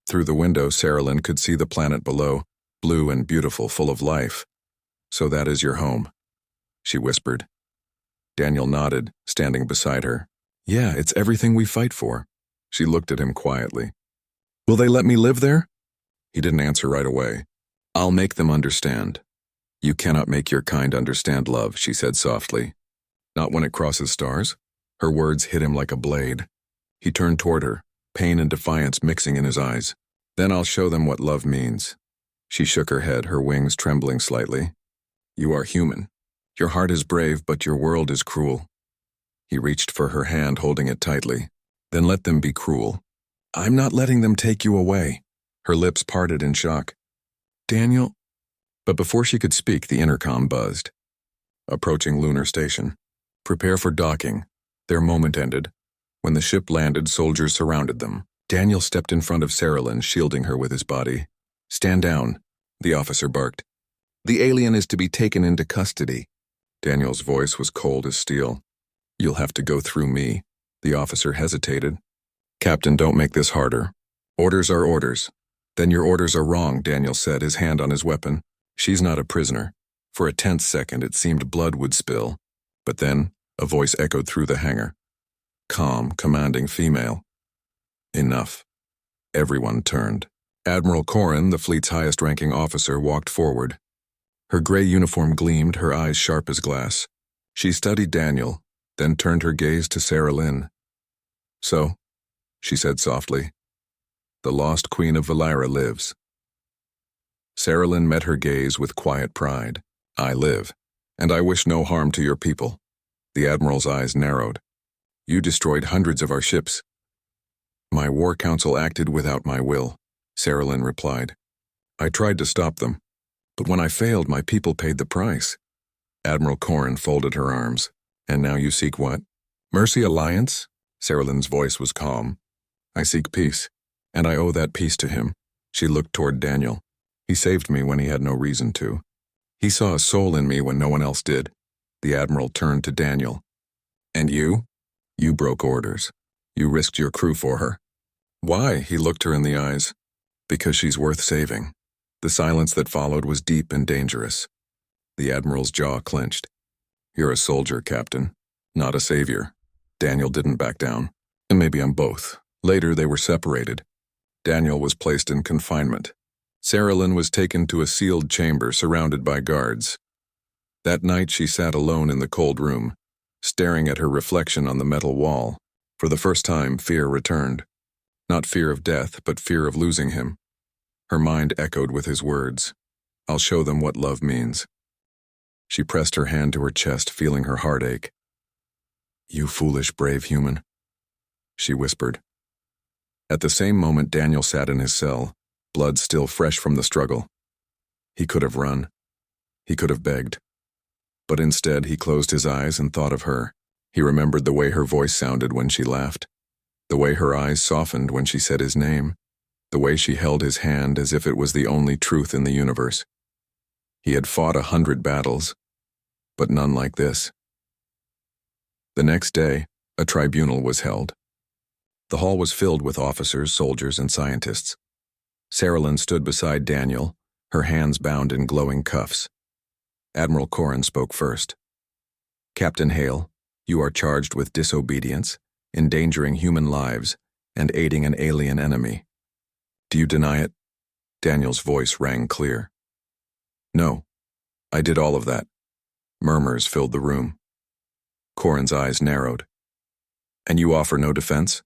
A: Through the window, Saralyn could see the planet below, blue and beautiful, full of life. So that is your home, she whispered. Daniel nodded, standing beside her. Yeah, it's everything we fight for. She looked at him quietly. Will they let me live there? He didn't answer right away. I'll make them understand. You cannot make your kind understand love, she said softly. Not when it crosses stars? Her words hit him like a blade. He turned toward her, pain and defiance mixing in his eyes. Then I'll show them what love means. She shook her head, her wings trembling slightly. You are human. Your heart is brave, but your world is cruel. He reached for her hand, holding it tightly. Then let them be cruel. I'm not letting them take you away. Her lips parted in shock. Daniel? But before she could speak, the intercom buzzed. Approaching Lunar Station. Prepare for docking. Their moment ended. When the ship landed, soldiers surrounded them. Daniel stepped in front of Saralyn, shielding her with his body. Stand down, the officer barked. The alien is to be taken into custody. Daniel's voice was cold as steel. You'll have to go through me. The officer hesitated. Captain, don't make this harder. Orders are orders. Then your orders are wrong, Daniel said, his hand on his weapon. She's not a prisoner. For a tense second, it seemed blood would spill. But then, a voice echoed through the hangar. Calm, commanding female. Enough. Everyone turned. Admiral Corrin, the fleet's highest-ranking officer, walked forward. Her gray uniform gleamed, her eyes sharp as glass. She studied Daniel, then turned her gaze to Sarah Lynn. "So," she said softly, "the lost queen of Valira lives." Sarah Lynn met her gaze with quiet pride. "I live, and I wish no harm to your people." The Admiral's eyes narrowed. "You destroyed hundreds of our ships." "My war council acted without my will," Sarah Lynn replied. "I tried to stop them, but when I failed, my people paid the price." Admiral Corrin folded her arms. "And now you seek what?" "Mercy Alliance?" Sarah Lynn's voice was calm. "I seek peace, and I owe that peace to him." She looked toward Daniel. "He saved me when he had no reason to. He saw a soul in me when no one else did." The Admiral turned to Daniel. "And you? You broke orders. You risked your crew for her." "Why?" He looked her in the eyes. "Because she's worth saving." The silence that followed was deep and dangerous. The Admiral's jaw clenched. "You're a soldier, Captain, not a savior." Daniel didn't back down. "And maybe I'm both." Later, they were separated. Daniel was placed in confinement. Sarah Lynn was taken to a sealed chamber surrounded by guards. That night, she sat alone in the cold room, staring at her reflection on the metal wall. For the first time, fear returned. Not fear of death, but fear of losing him. Her mind echoed with his words. "I'll show them what love means." She pressed her hand to her chest, feeling her heart ache. "You foolish, brave human," she whispered. At the same moment, Daniel sat in his cell, blood still fresh from the struggle. He could have run. He could have begged. But instead, he closed his eyes and thought of her. He remembered the way her voice sounded when she laughed, the way her eyes softened when she said his name, the way she held his hand as if it was the only truth in the universe. He had fought 100 battles, but none like this. The next day, a tribunal was held. The hall was filled with officers, soldiers, and scientists. Sarah Lynn stood beside Daniel, her hands bound in glowing cuffs. Admiral Corrin spoke first. "Captain Hale, you are charged with disobedience, endangering human lives, and aiding an alien enemy. Do you deny it?" Daniel's voice rang clear. "No, I did all of that." Murmurs filled the room. Corrin's eyes narrowed. "And you offer no defense?"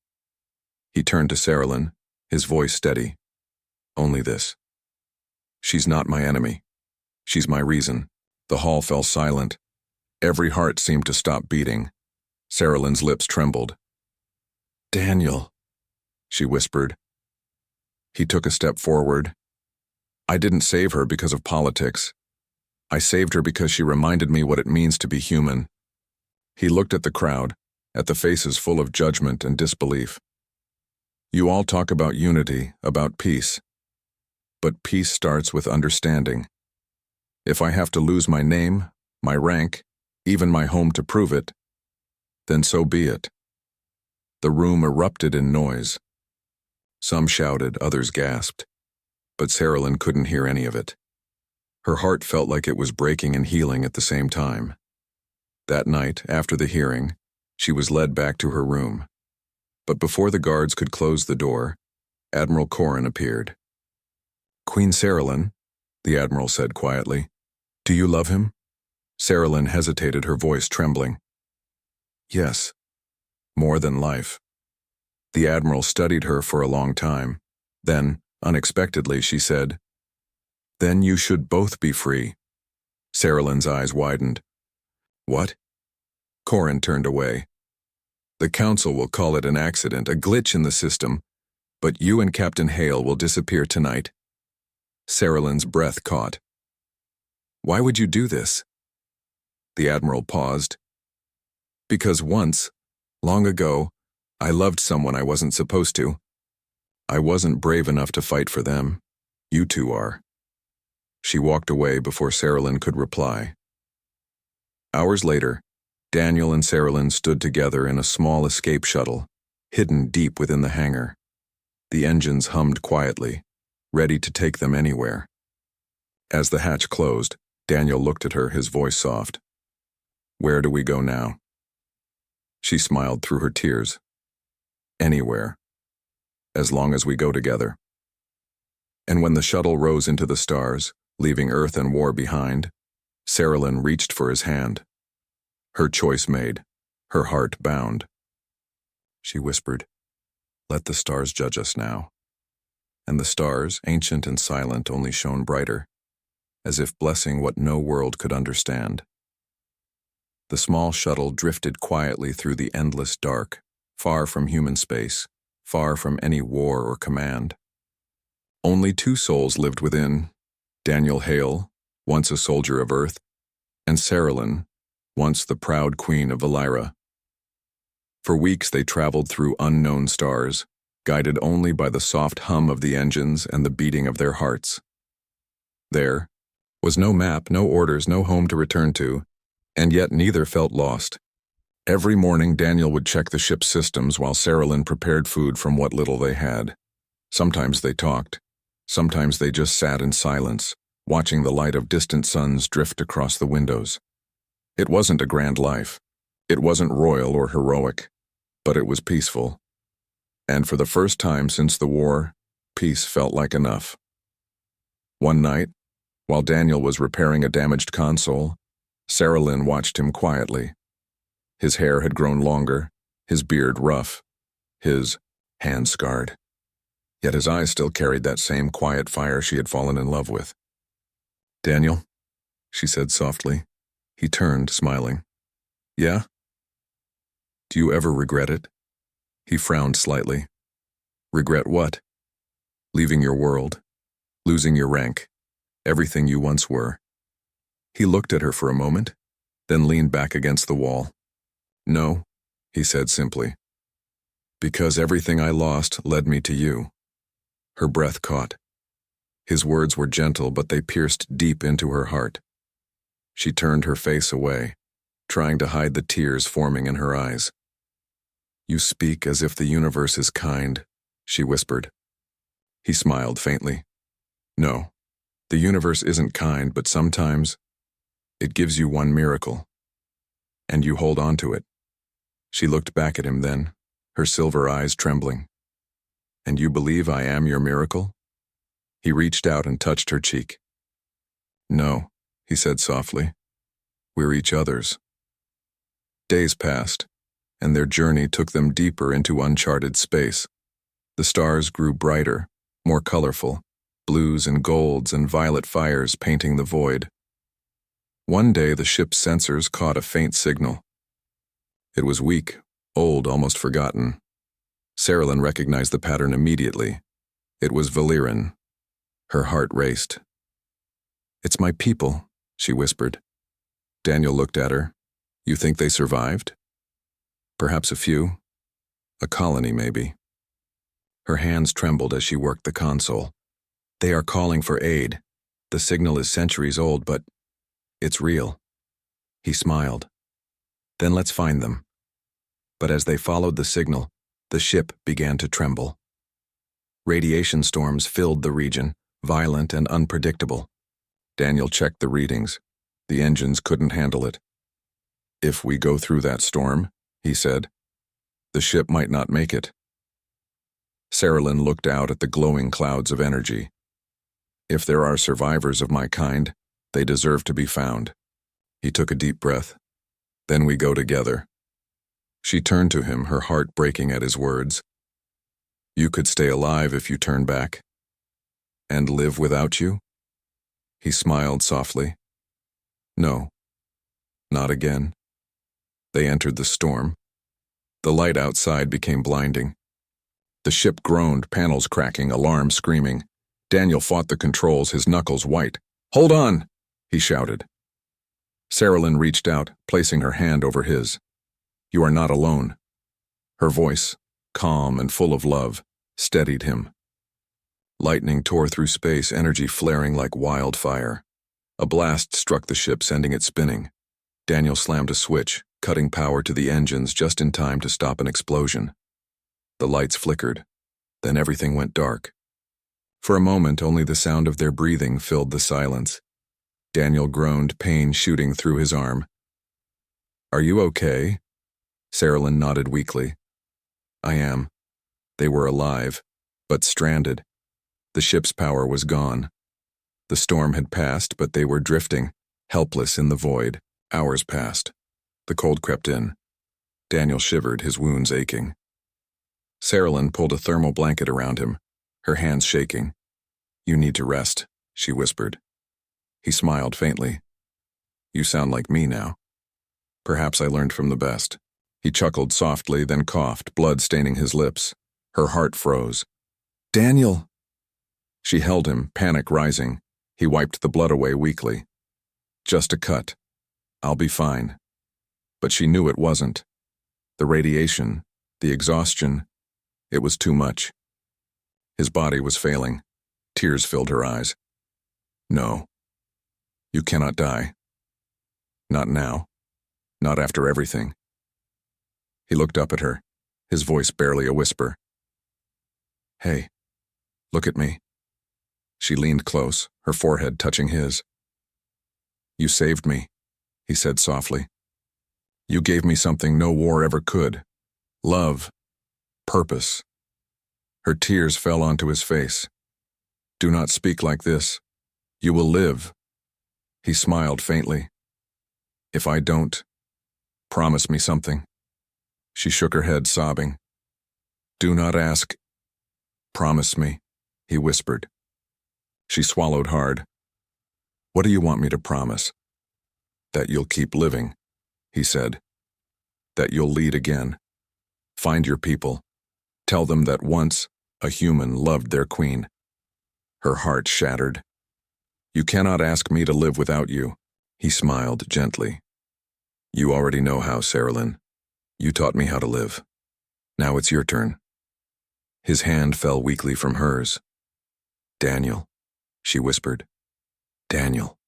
A: He turned to Sarah Lynn, his voice steady. "Only this. She's not my enemy. She's my reason." The hall fell silent. Every heart seemed to stop beating. Sarah Lynn's lips trembled. "Daniel," she whispered. He took a step forward. "I didn't save her because of politics. I saved her because she reminded me what it means to be human." He looked at the crowd, at the faces full of judgment and disbelief. "You all talk about unity, about peace. But peace starts with understanding. If I have to lose my name, my rank, even my home to prove it, then so be it." The room erupted in noise. Some shouted, others gasped, but Sarah Lynn couldn't hear any of it. Her heart felt like it was breaking and healing at the same time. That night, after the hearing, she was led back to her room. But before the guards could close the door, Admiral Corrin appeared. "Queen Sarah Lynn," the Admiral said quietly, "do you love him?" Sarah Lynn hesitated, her voice trembling. "Yes, more than life." The Admiral studied her for a long time. Then, unexpectedly, she said, "Then you should both be free." Sarah Lynn's eyes widened. "What?" Corrin turned away. "The Council will call it an accident, a glitch in the system, but you and Captain Hale will disappear tonight." Sarah Lynn's breath caught. "Why would you do this?" The Admiral paused. "Because once, long ago, I loved someone I wasn't supposed to. I wasn't brave enough to fight for them. You two are." She walked away before Sarah Lynn could reply. Hours later, Daniel and Sarah Lynn stood together in a small escape shuttle, hidden deep within the hangar. The engines hummed quietly, ready to take them anywhere. As the hatch closed, Daniel looked at her, his voice soft. "Where do we go now?" She smiled through her tears. "Anywhere, as long as we go together." And when the shuttle rose into the stars, leaving Earth and war behind, Saralyn reached for his hand. Her choice made, her heart bound. She whispered, "Let the stars judge us now." And the stars, ancient and silent, only shone brighter, as if blessing what no world could understand. The small shuttle drifted quietly through the endless dark, far from human space, far from any war or command. Only two souls lived within, Daniel Hale, once a soldier of Earth, and Saralyn, once the proud queen of Valira. For weeks they traveled through unknown stars, guided only by the soft hum of the engines and the beating of their hearts. There was no map, no orders, no home to return to, and yet neither felt lost. Every morning Daniel would check the ship's systems while Saralyn prepared food from what little they had. Sometimes they talked. Sometimes they just sat in silence, watching the light of distant suns drift across the windows. It wasn't a grand life. It wasn't royal or heroic, but it was peaceful. And for the first time since the war, peace felt like enough. One night, while Daniel was repairing a damaged console, Saralyn watched him quietly. His hair had grown longer, his beard rough, his hands scarred. Yet his eyes still carried that same quiet fire she had fallen in love with. "Daniel," she said softly. He turned, smiling. "Yeah? Do you ever regret it?" He frowned slightly. "Regret what?" "Leaving your world, losing your rank, everything you once were." He looked at her for a moment, then leaned back against the wall. "No," he said simply. "Because everything I lost led me to you." Her breath caught. His words were gentle, but they pierced deep into her heart. She turned her face away, trying to hide the tears forming in her eyes. "You speak as if the universe is kind," she whispered. He smiled faintly. "No, the universe isn't kind, but sometimes it gives you one miracle, and you hold on to it." She looked back at him then, her silver eyes trembling. "And you believe I am your miracle?" He reached out and touched her cheek. "No," he said softly. "We're each other's." Days passed, and their journey took them deeper into uncharted space. The stars grew brighter, more colorful, blues and golds and violet fires painting the void. One day the ship's sensors caught a faint signal. It was weak, old, almost forgotten. Saralyn recognized the pattern immediately. It was Valiran. Her heart raced. "It's my people," she whispered. Daniel looked at her. "You think they survived?" "Perhaps a few. A colony, maybe." Her hands trembled as she worked the console. "They are calling for aid. The signal is centuries old, but it's real." He smiled. "Then let's find them." But as they followed the signal, the ship began to tremble. Radiation storms filled the region, violent and unpredictable. Daniel checked the readings. The engines couldn't handle it. "If we go through that storm," he said, "the ship might not make it." Saralyn looked out at the glowing clouds of energy. "If there are survivors of my kind, they deserve to be found." He took a deep breath. "Then we go together." She turned to him, her heart breaking at his words. "You could stay alive if you turn back." "And live without you?" He smiled softly. "No, not again." They entered the storm. The light outside became blinding. The ship groaned, panels cracking, alarms screaming. Daniel fought the controls, his knuckles white. "Hold on!" he shouted. Saralyn reached out, placing her hand over his. "You are not alone." Her voice, calm and full of love, steadied him. Lightning tore through space, energy flaring like wildfire. A blast struck the ship, sending it spinning. Daniel slammed a switch, cutting power to the engines just in time to stop an explosion. The lights flickered. Then everything went dark. For a moment, only the sound of their breathing filled the silence. Daniel groaned, pain shooting through his arm. "Are you okay?" Saralyn nodded weakly. "I am." They were alive, but stranded. The ship's power was gone. The storm had passed, but they were drifting, helpless in the void. Hours passed. The cold crept in. Daniel shivered, his wounds aching. Saralyn pulled a thermal blanket around him, her hands shaking. "You need to rest," she whispered. He smiled faintly. "You sound like me now. Perhaps I learned from the best." He chuckled softly, then coughed, blood staining his lips. Her heart froze. "Daniel!" She held him, panic rising. He wiped the blood away weakly. "Just a cut. I'll be fine." But she knew it wasn't. The radiation, the exhaustion, it was too much. His body was failing. Tears filled her eyes. "No. You cannot die. Not now. Not after everything." He looked up at her, his voice barely a whisper. "Hey, look at me." She leaned close, her forehead touching his. "You saved me," he said softly. "You gave me something no war ever could. Love. Purpose." Her tears fell onto his face. "Do not speak like this. You will live." He smiled faintly. "If I don't, promise me something." She shook her head, sobbing. "Do not ask. Promise me," he whispered. She swallowed hard. "What do you want me to promise?" "That you'll keep living," he said. "That you'll lead again. Find your people. Tell them that once a human loved their queen." Her heart shattered. "You cannot ask me to live without you." He smiled gently. "You already know how, Saralyn. You taught me how to live. Now it's your turn." His hand fell weakly from hers. "Daniel," she whispered. "Daniel."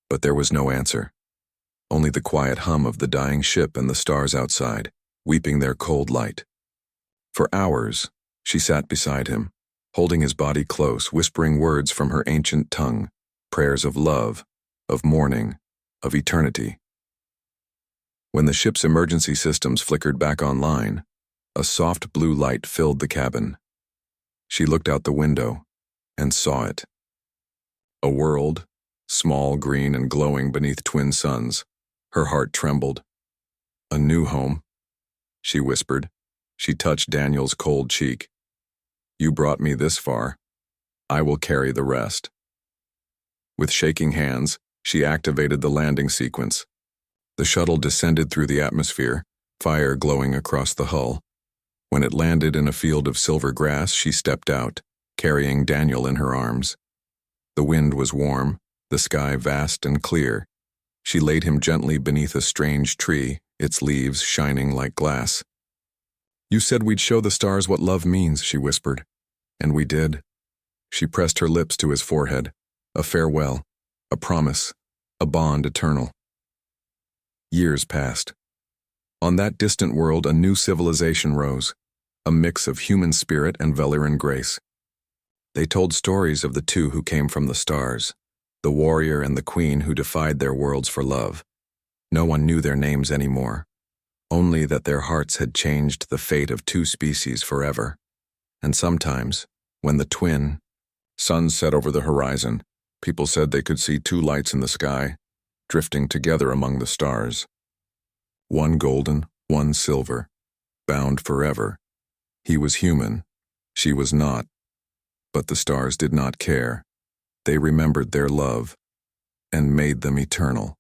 A: But there was no answer. Only the quiet hum of the dying ship and the stars outside, weeping their cold light. For hours, she sat beside him, holding his body close, whispering words from her ancient tongue, prayers of love, of mourning, of eternity. When the ship's emergency systems flickered back online, a soft blue light filled the cabin. She looked out the window and saw it. A world, small, green, and glowing beneath twin suns. Her heart trembled. "A new home," she whispered. She touched Daniel's cold cheek. "You brought me this far. I will carry the rest." With shaking hands, she activated the landing sequence. The shuttle descended through the atmosphere, fire glowing across the hull. When it landed in a field of silver grass, she stepped out, carrying Daniel in her arms. The wind was warm, the sky vast and clear. She laid him gently beneath a strange tree, its leaves shining like glass. "You said we'd show the stars what love means," she whispered. "And we did." She pressed her lips to his forehead. A farewell, a promise, a bond eternal. Years passed. On that distant world, a new civilization rose, a mix of human spirit and Veliran grace. They told stories of the two who came from the stars, the warrior and the queen who defied their worlds for love. No one knew their names anymore, only that their hearts had changed the fate of two species forever. And sometimes, when the twin suns set over the horizon, people said they could see two lights in the sky, drifting together among the stars. One golden, one silver, bound forever. He was human, she was not. But the stars did not care. They remembered their love and made them eternal.